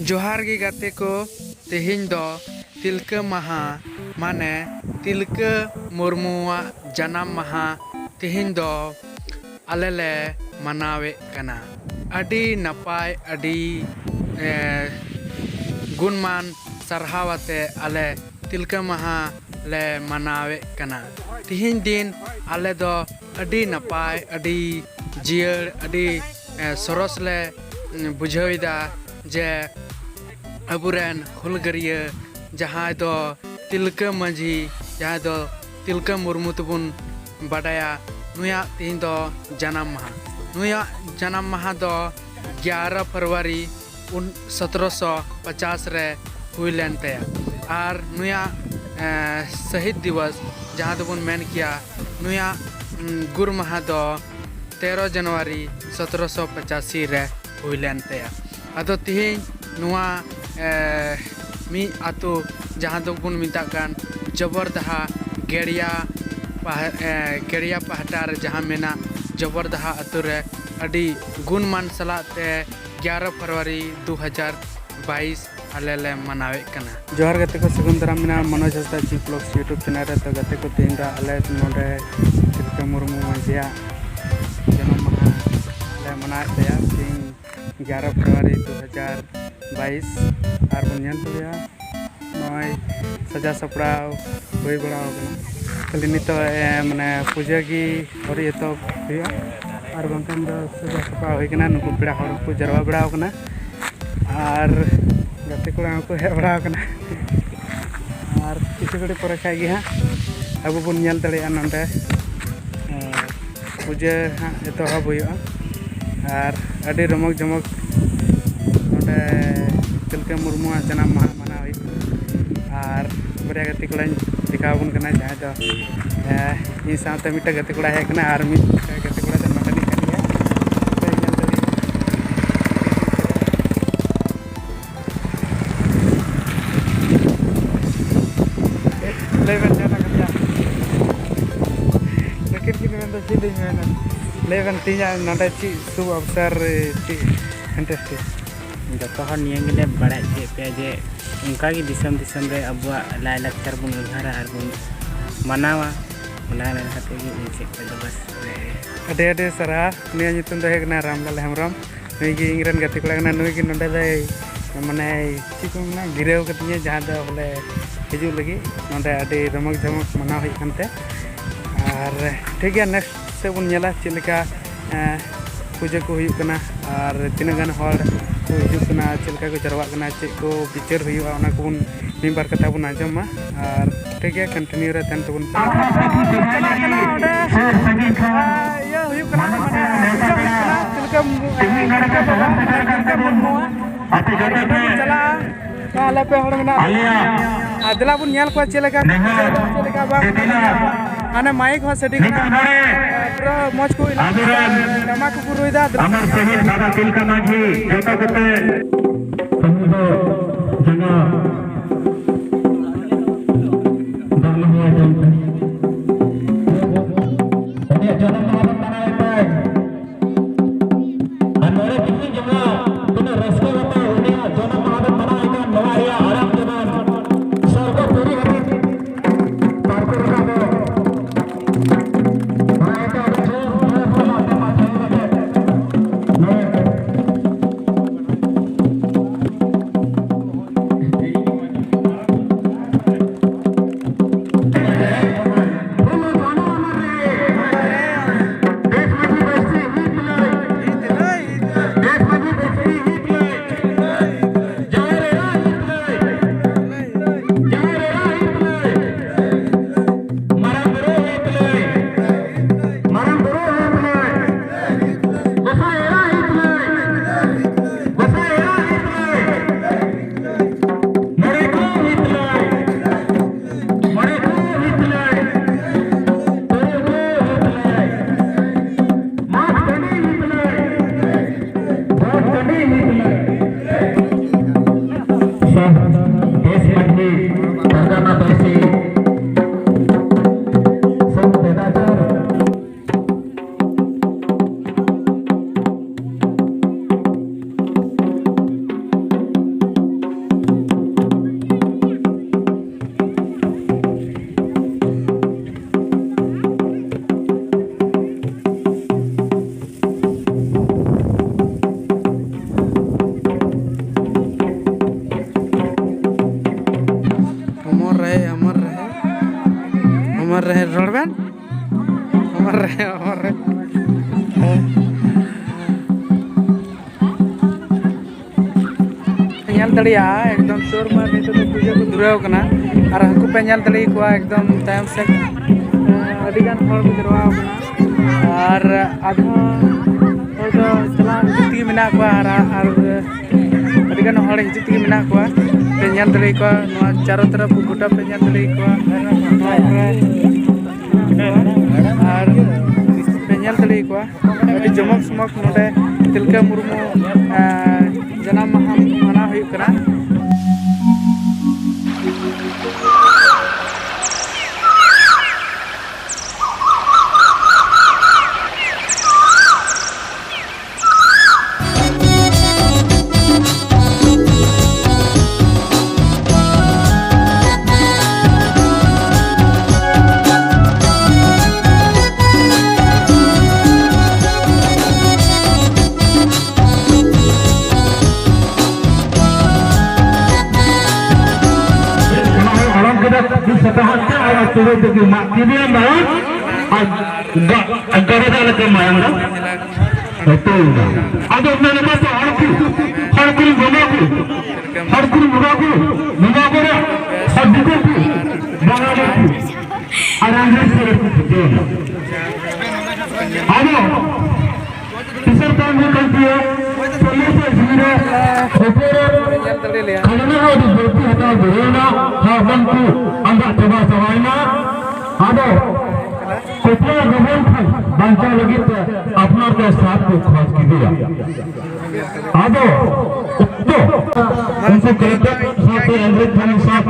जोहार गे गाते को तेहिं दो तिलका महा माने तिलका मुर्मुआ जन्म महा तेहिं दो आलेले मनावे कना अडी नपाय अडी गुणमान सरहावते आले तिलका महा ले मनावे कना तेहिं दिन आले दो अडी नपाय अडी जियर अडी सरस ले बुझाविदा जे अबुरेन हुलगरिया जहाँ दो तिलका माझी जहाँ दो तिलका मुर्मू तबुन बडाया नुया तीन दो जन्म माह नुया जन्म माह दो 11 फरवरी 1750 रे हुईलेन तया और नुया शहीद दिवस जहाँ तबुन मेन किया नुया गुर माह दो 13 जनवरी 1785 रे हुईलेन तया अदो तिहिं नुआ मी आतो जहाँ दो बुन मितागान जबरदहा गेड़िया पहाटार जहाँ मेना जबरदहा आतो रे अडी गुणमान सलाते 11 फरवरी 2022 आले ले मनावे कना। जोहार गते को सगुन दाराम मेना मनोज हंसदा जी ब्लॉग्स यूट्यूब चैनल रे तो गते को तेहिं दा आले नोडे तिलका मुर्मू माजिया जन्म माहा ले मनाए तया 11 फरवरी 2022 और बनियान हुआ नय सजा सपड़ाव हुई बड़ा खाली नित माने पूजा की और तो हुआ और बंकन दो सजा सपड़ाव होना नुकु पेड़ा हर को जरवा बड़ा और गाते कोड़ा को हेज बड़ा और किसी घड़ी पर खाई हाँ अब बन नेल दड़िया नोंडे पूजा हाँ एतहब हुआ और अड़ी रमक जमक नोंडे तिलका मुर्मू जन्म माह मना हुई और बरिया गति कोड़ा दिखावन कना जहाँ दो इन साथ मिट्टा गति कोड़ा है कना और मिट गति कोड़ा दो नोंडे निकल गया लेवन जाना करिया लेकिन कि मैं तो चीज़ में ना लेवन तीजा नोंडे चीज़ शुभ अवसर चीज़ इंटरेस्टिंग जो निये गे बड़ा पे जे उनका दिसम दिसम रे अबुआ लाय लाचार बन उधारा और बन मनावा बस अडे अडे सरा निया नितुम दो हेगना रामलाल हेमरम नुई गे इंगरन गति कोड़ा कना नुई गे नोंडे दे माने ची को ना गिरेव कतिया जहाँ दो बोले हिजू लगी नोंडे अडे रमक जमक मना हुई कानते और ठीक है नेक्स्ट से बन नेला चिलका पूजा को हुई कना और तीन गान हर को हिजुकना चिलका को जरवा कना चे को बिचार हुआ ओना को बन मी बार कथा बन आजमा और ठीक है कंटिन्यू रे तन तबन या हुई कना माने चिलका मुर्मू चला काले पे हड़ मेना आदला बन नेल को चिलका बा आने माइक हो सेटिंग पूरा मौज को टमा को पुरोइदा अमर शहीद दादा तिलका माझी जोता कते समुद्र जगह दालमुआ जंते उन्हें जन्म माह मनाए पाए अनोरे किसी जगह बिना रस्ते होते उन्हें जन्म माह मनाए का नवाया आराम जनान स्वर्ग पूरी होती पार्को रखा ᱨᱮ ᱨᱚᱲ ᱵᱮᱱ ᱚᱢᱚᱨ ᱨᱮ ᱧᱮᱞ ᱫᱟᱲᱮᱭᱟᱜᱼᱟ ᱮᱠᱫᱚम ᱥᱳᱨ ᱢᱟ ᱱᱤᱛᱚᱜ ᱫᱚ ᱯᱩᱡᱟᱹ ᱠᱚ ᱫᱷᱩᱨᱟᱹᱣ ᱠᱟᱱᱟ ᱟᱨ ᱦᱟᱹᱠᱩ ᱯᱮ ᱧᱮᱞ ᱫᱟᱲᱮ ᱠᱚᱣᱟ ᱮᱠᱫᱚᱢ ᱛᱟᱭᱚᱢ ᱥᱮᱫ ᱟᱹᱰᱤᱜᱟᱱ ᱦᱚᱲ ᱠᱚ ᱡᱟᱨᱣᱟ ᱠᱟᱱᱟ ᱟᱨ ᱟᱫᱷᱟ ᱦᱚᱲ ᱫᱚ ᱪᱟᱞᱟᱣ ᱦᱤᱡᱩᱜ ᱛᱮᱜᱮ ᱢᱮᱱᱟᱜ ᱠᱚᱣᱟ ᱟᱨ ᱟᱹᱰᱤᱜᱟन ᱦᱚᱲ ᱦᱤᱡᱩᱜ ᱛᱮᱜᱮ ᱢᱮᱱᱟᱜ ᱠᱚᱣᱟ ᱯᱮ ᱧᱮल ᱫᱟᱲᱮ ᱠᱚᱣᱟ ᱱᱚᱣᱟ ᱪᱟᱨᱳ ᱛᱚᱨᱚᱯ ᱜᱚᱴᱟ ᱯᱮ ᱧᱮल ᱫᱟᱲᱮ ᱠᱚᱣᱟ ᱟᱨ ᱯᱮ ᱧᱮल ᱫᱟᱲᱮ ᱠᱚᱣᱟ ᱟᱹᱰᱤ ᱡᱚᱢᱚᱠ ᱥᱚᱢᱚᱠ ᱱᱚᱰᱮ ᱛᱤᱞᱠᱟᱹ ᱢᱩᱨᱢᱩ ᱡᱟᱱᱟᱢ ᱢᱟᱦᱟ ᱢᱟᱱᱟᱣ ᱦᱩᱭᱩᱜ ᱠᱟᱱᱟ Setehatnya awal turun dari mak ini malam agak ada lagi malam dah. Betul. Ada mana masa harus mengaku, hadir bangun, orang yang betul. Ada. Peserta bukan dia, polisi sendiri, karena ada berarti ada berena, bantu anda coba-cobaina, ada कुत्ता गमन बंचा लगी तो अपना के साथ को खोज की दिया आदो तो उनको कहते साथ एंड्रॉइड फोन साथ